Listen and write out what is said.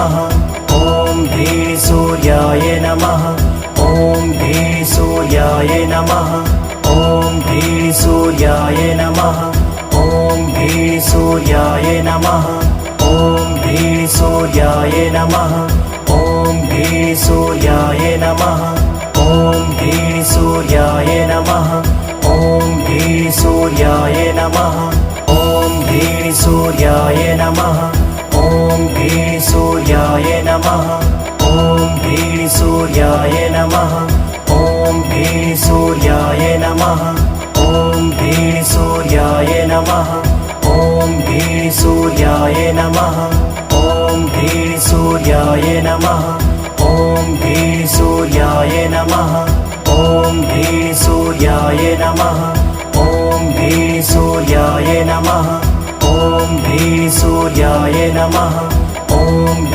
नमः। ॐ भीः सूर्याय नमः। ॐ भीः सूर्याय नमः। ॐ भीः सूर्याय नमः। ॐ भीः सूर्याय नमः। ॐ भीः सूर्याय नमः। ॐ भीः सूर्याय नमः। ॐ भीः सूर्याय नमः। ॐ भीः सूर्याय नमः। ॐ भीः सूर्याय नमः। ॐ भीः सूर्याय नमः। ॐ भीः सूर्याय नमः। ॐ भीः सूर्याय नमः। ॐ भीः सूर्याय नमः। ॐ भीः सूर्याय नमः। ॐ भीः सूर्याय नमः। ॐ भीः सूर्याय नमः। ॐ भीः सूर्याय नमः। ॐ भीः सूर्याय नमः। ॐ भीः सूर्याय नमः। ॐ